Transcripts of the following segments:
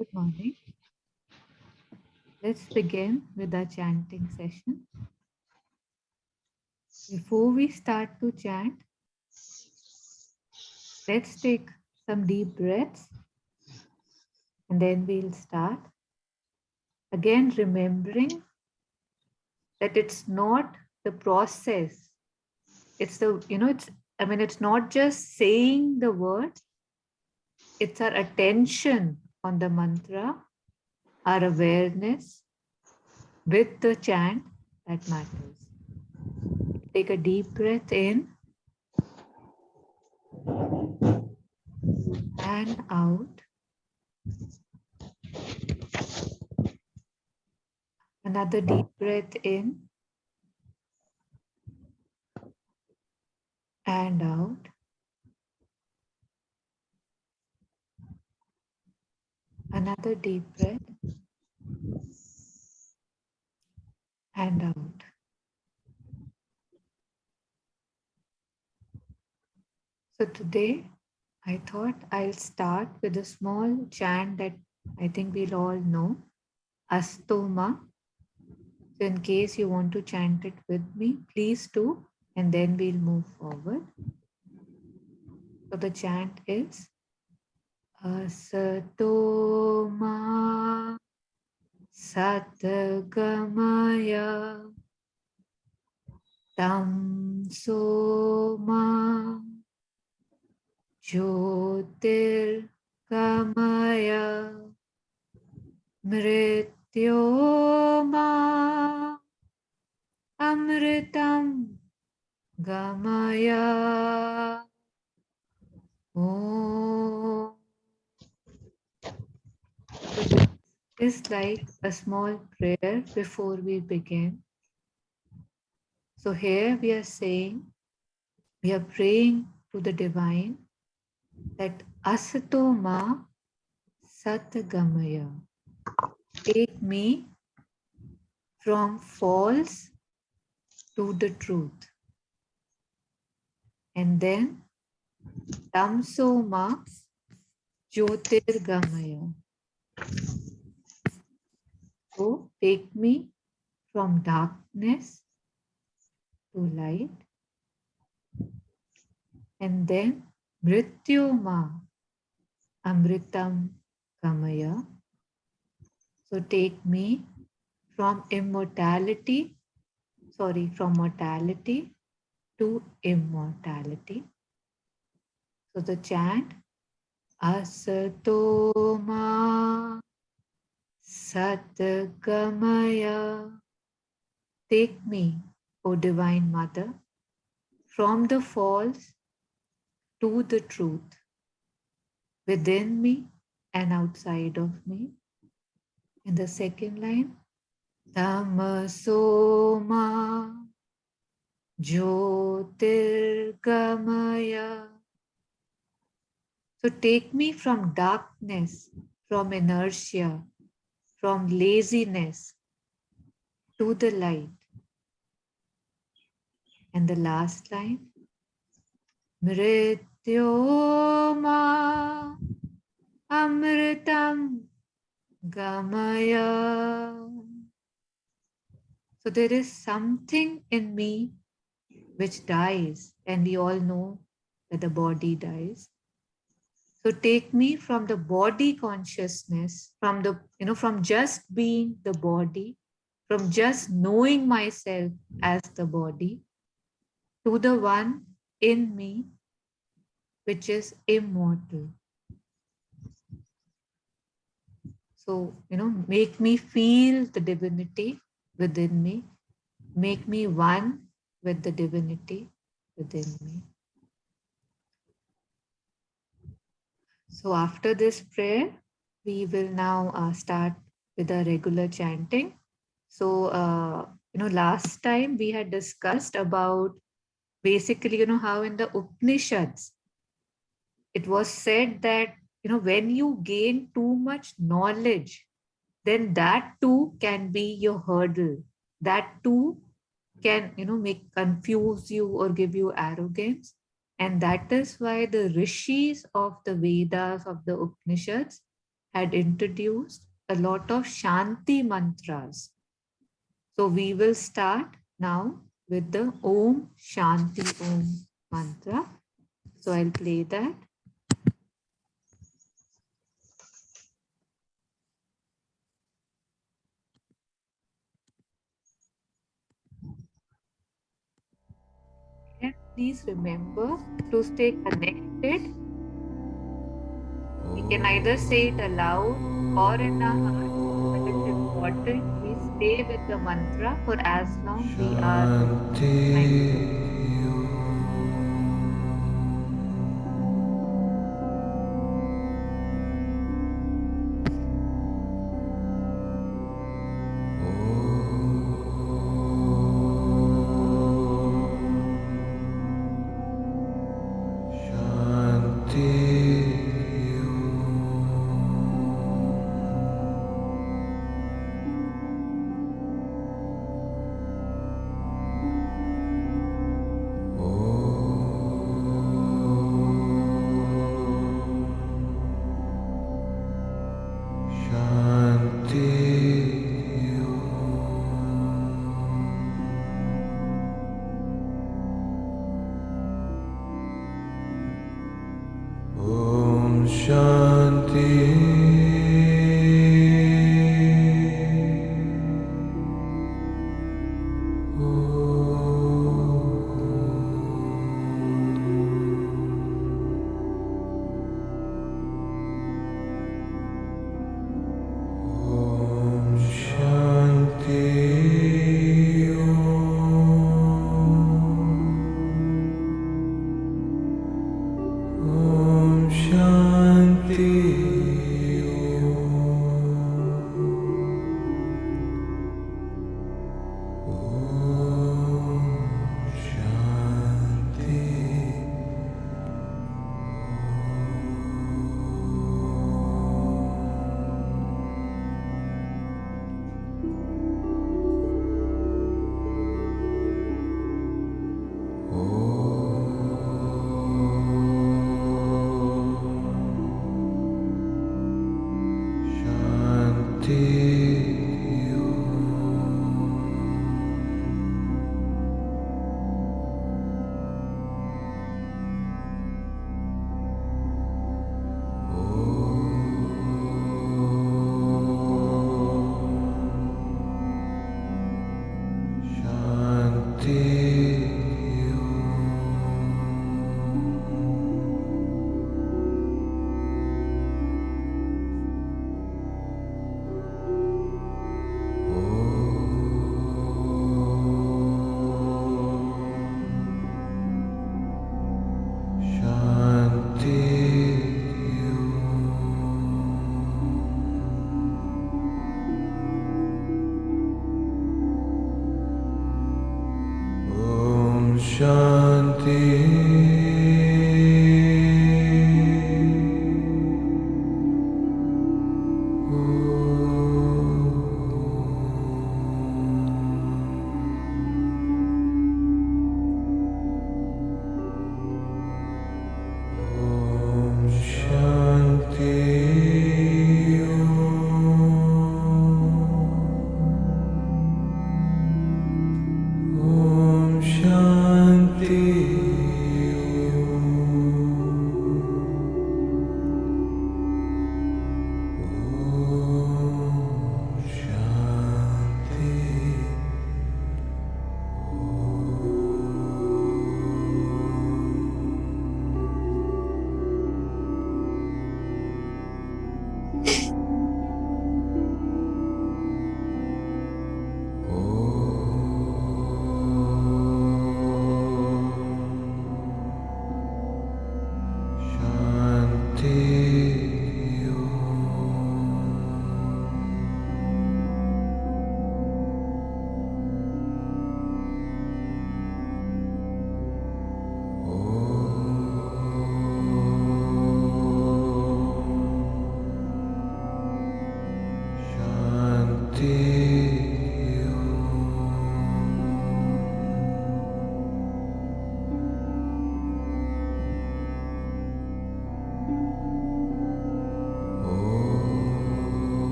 Good morning. Let's begin with our chanting session. Before we start to chant, let's take some deep breaths and then we'll start. Again, remembering that it's not the process. It's it's not just saying the word, it's our attention on the mantra, our awareness with the chant that matters. Take a deep breath in and out. Another deep breath in and out. Another deep breath and out. So today I thought I'll start with a small chant that I think we'll all know, Astoma. So in case you want to chant it with me, please do, and then we'll move forward. So the chant is Asatoma Satgamaya Tamsoma Jyotirgamaya Mrityoma Amritam Gamaya. Oh. So this is like a small prayer before we begin. So here we are saying, we are praying to the divine that Asatoma Satgamaya. Take me from false to the truth. And then Tamsoma Jyotirgamaya. So take me from darkness to light. And then Mrityoma Amritam Gamaya. So take me from mortality to immortality. So the chant Asatoma Satgamaya. Take me, O Divine Mother, from the false to the truth, within me and outside of me. In the second line, Tamasoma Jyotirgamaya. So take me from darkness, from inertia, from laziness to the light. And the last line, Mrityoma Amritam Gamaya. So there is something in me which dies, and we all know that the body dies. So take me from the body consciousness, from just being the body, from just knowing myself as the body, to the one in me which is immortal. So, make me feel the divinity within me, make me one with the divinity within me. So after this prayer, we will now start with a regular chanting. So, last time we had discussed about basically, how in the Upanishads, it was said that, when you gain too much knowledge, then that too can be your hurdle. That too can, make confuse you or give you arrogance. And that is why the rishis of the Vedas, of the Upanishads, had introduced a lot of Shanti mantras. So we will start now with the Om Shanti Om mantra. So I'll play that. And please remember to stay connected. We can either say it aloud or in our heart, but it's important we stay with the mantra for as long we are trying to. Shanti.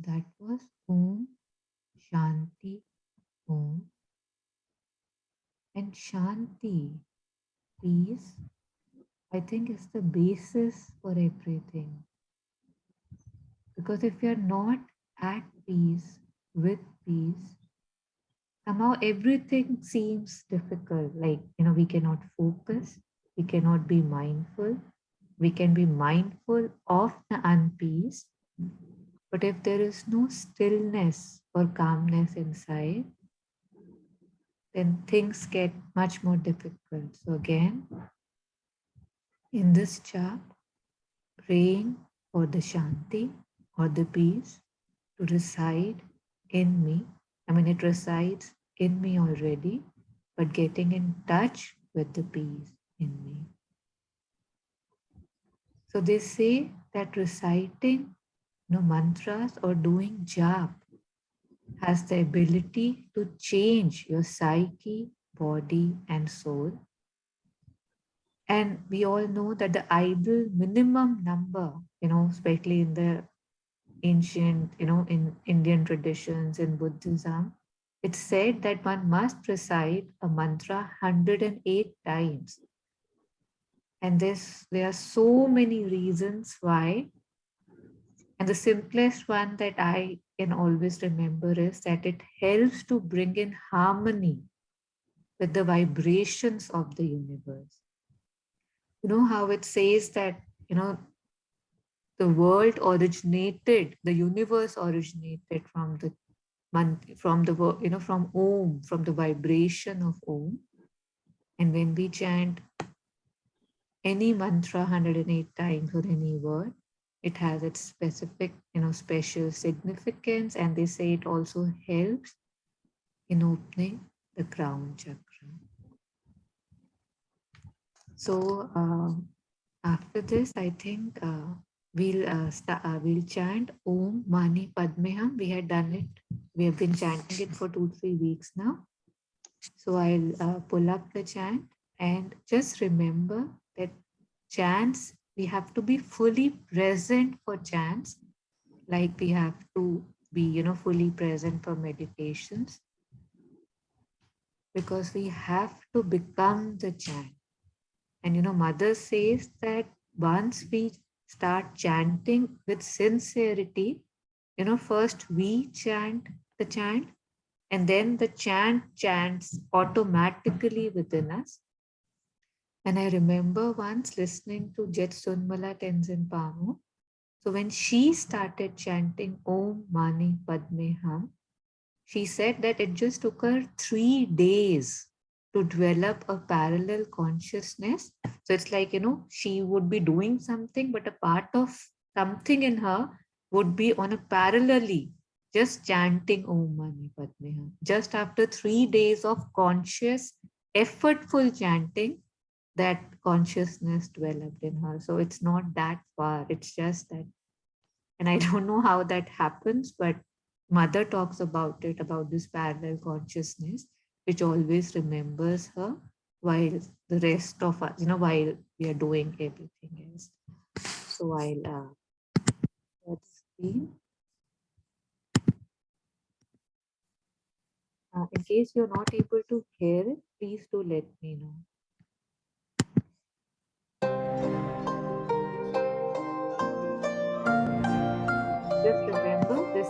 That was Om Shanti Om. And Shanti, peace, I think is the basis for everything. Because if you're not at peace, with peace, somehow everything seems difficult. Like, we cannot focus, we cannot be mindful, we can be mindful of the unpeace. But if there is no stillness or calmness inside, then things get much more difficult. So, again, in this chart, praying for the Shanti or the peace to reside in me. I mean, it resides in me already, but getting in touch with the peace in me. So they say that reciting mantras or doing jap has the ability to change your psyche, body, and soul. And we all know that the ideal minimum number, especially in the ancient, in Indian traditions, in Buddhism, it's said that one must recite a mantra 108 times. And there are so many reasons why. And the simplest one that I can always remember is that it helps to bring in harmony with the vibrations of the universe. You know how it says that, the world originated, the universe originated from the from Om, from the vibration of Om. And when we chant any mantra 108 times or any word, it has its specific, special significance. And they say it also helps in opening the crown chakra. So after this, I think we'll chant Om Mani Padme Hum. We had done it. We have been chanting it for 2-3 weeks now. So I'll pull up the chant, and just remember that chants, we have to be fully present for chants, like we have to be, fully present for meditations, because we have to become the chant. And, Mother says that once we start chanting with sincerity, first we chant the chant, and then the chant chants automatically within us. And I remember once listening to Jet Sunmala Tenzin Palmo. So when she started chanting Om Mani Padme Hum, she said that it just took her 3 days to develop a parallel consciousness. So it's like, she would be doing something, but a part of something in her would be on a parallelly just chanting Om Mani Padme Hum. Just after 3 days of conscious, effortful chanting, that consciousness developed in her. So it's not that far. It's just that, and I don't know how that happens, but mother talks about it, about this parallel consciousness, which always remembers her while the rest of us, while we are doing everything else. So I'll share the screen. In case you're not able to hear it, please do let me know. Just remember this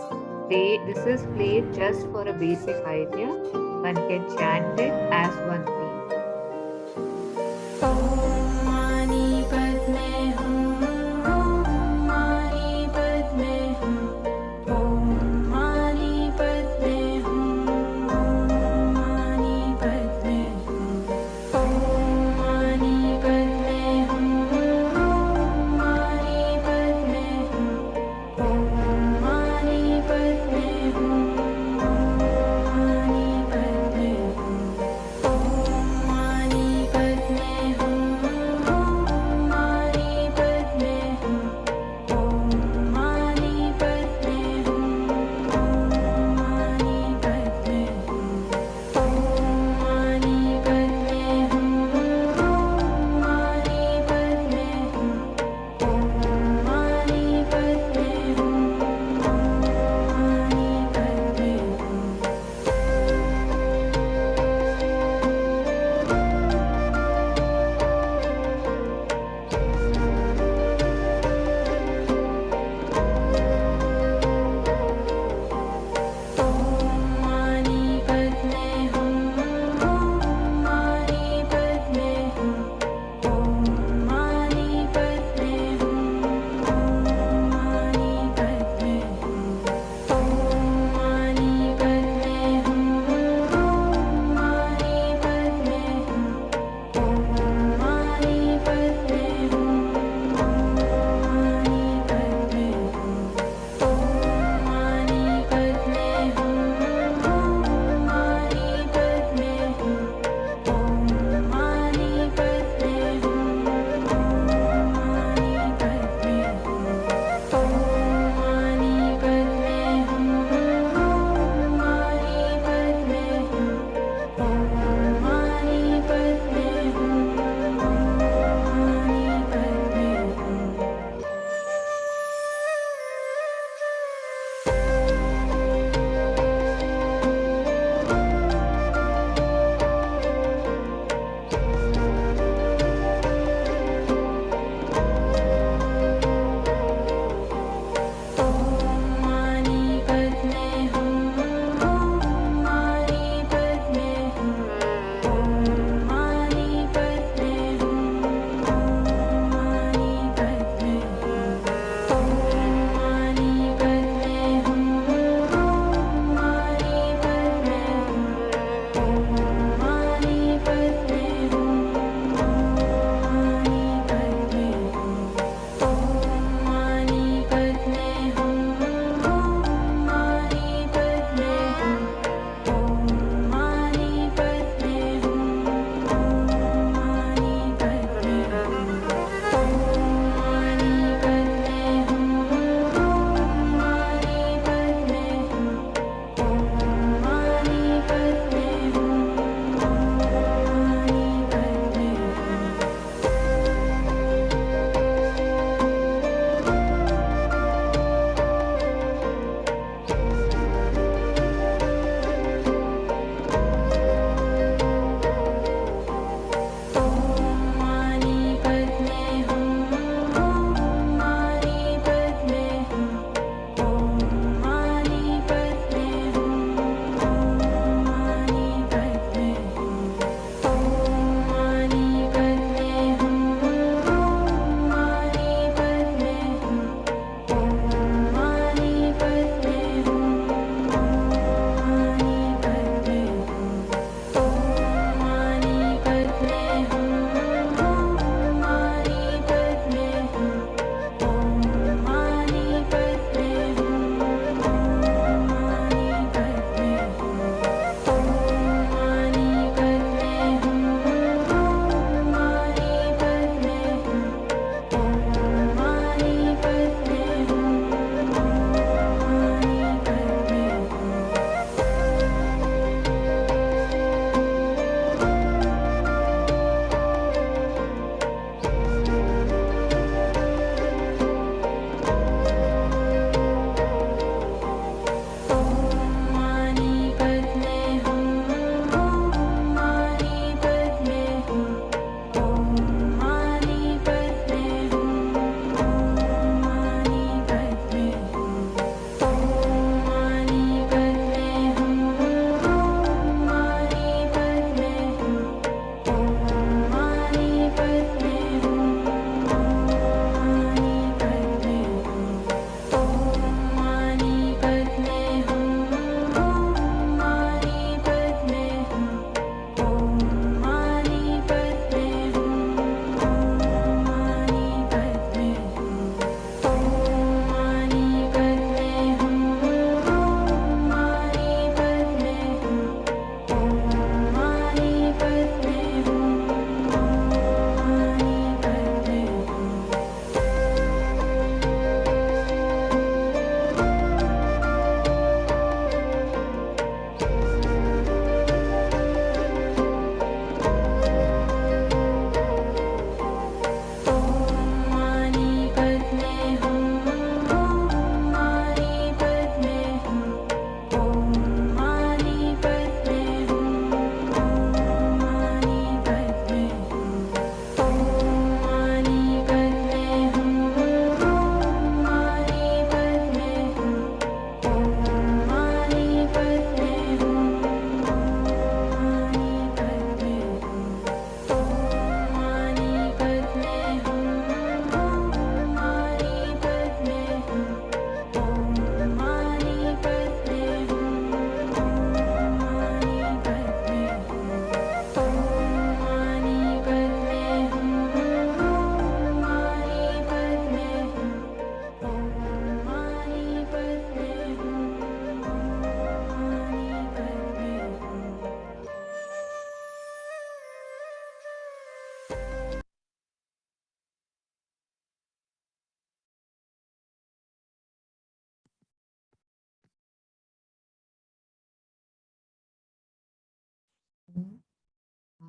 is played just for a basic idea. One can chant it as one feels.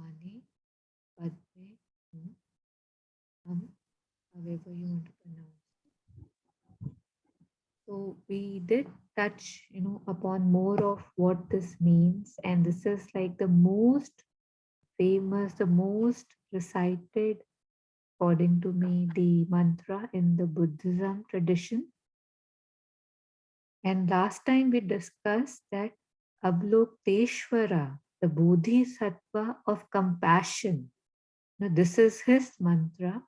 Mani, Padme, however you want to pronounce. So we did touch, upon more of what this means, and this is like the most famous, the most recited, according to me, the mantra in the Buddhism tradition. And last time we discussed that Avalokiteshvara, the Bodhisattva of compassion. Now, this is his mantra.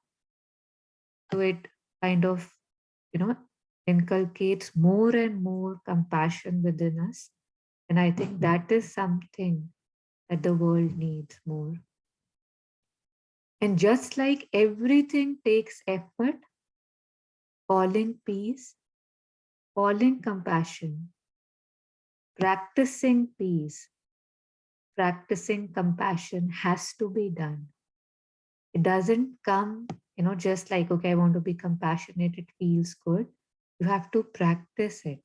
So it kind of, inculcates more and more compassion within us. And I think that is something that the world needs more. And just like everything takes effort, calling peace, calling compassion, practicing peace, practicing compassion has to be done. It doesn't come, just like, okay, I want to be compassionate, it feels good. You have to practice it.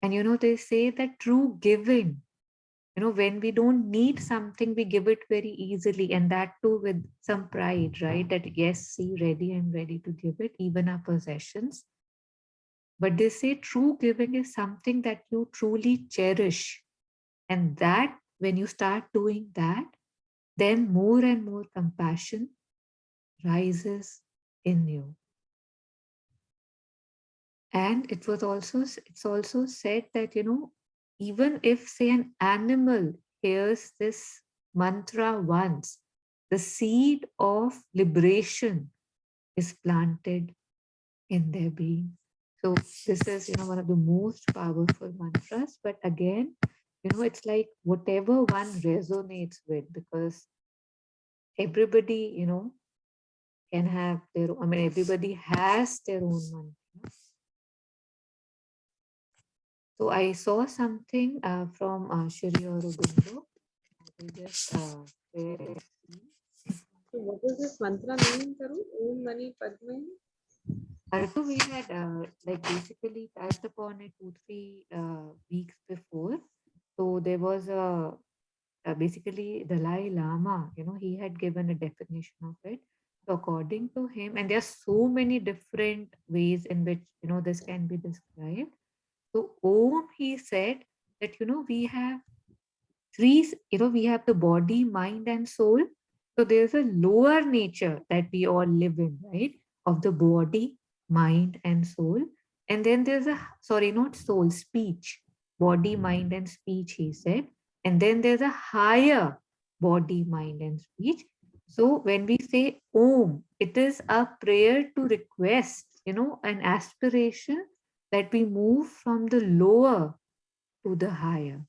And, they say that true giving, when we don't need something, we give it very easily. And that too with some pride, right? That, yes, see, ready, I'm ready to give it, even our possessions. But they say true giving is something that you truly cherish. And that, when you start doing that, then more and more compassion rises in you. And it's also said that, even if, say, an animal hears this mantra once, the seed of liberation is planted in their being. So this is, one of the most powerful mantras. But again, it's like whatever one resonates with, because everybody, can have their, everybody has their own mantra. So I saw something from Shri Aurobindo. I will just share it. So what does this mantra mean, Karu? Om Mani Padme? So we had like basically touched upon it 2-3 weeks before. So there was a basically Dalai Lama, he had given a definition of it. So according to him, and there are so many different ways in which this can be described. So Om, he said that we have three, we have the body, mind, and soul. So there's a lower nature that we all live in, right? Of the body, mind, and soul. And then there's a, sorry, not soul, speech, body, mind, and speech, he said. And then there's a higher body, mind, and speech. So when we say Om, it is a prayer to request, an aspiration that we move from the lower to the higher.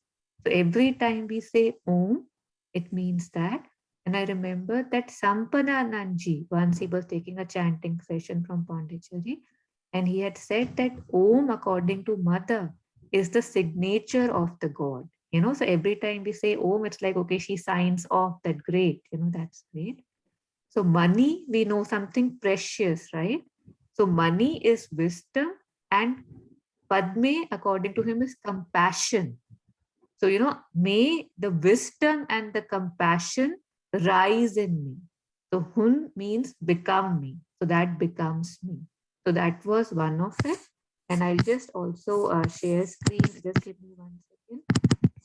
So every time we say Om, it means that. And I remember that Sampananandji, once he was taking a chanting session from Pondicherry, and he had said that Om, according to Mother, is the signature of the God. So every time we say Om, it's like, okay, she signs off that great, that's great. So money, we know something precious, right? So money is wisdom, and Padme, according to him, is compassion. So, may the wisdom and the compassion rise in me. So, Hun means become me. So, that becomes me. So, that was one of it. And I'll just also share screen. Just give me 1 second.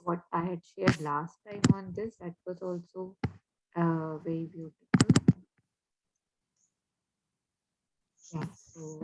What I had shared last time on this, that was also very beautiful. Yeah, so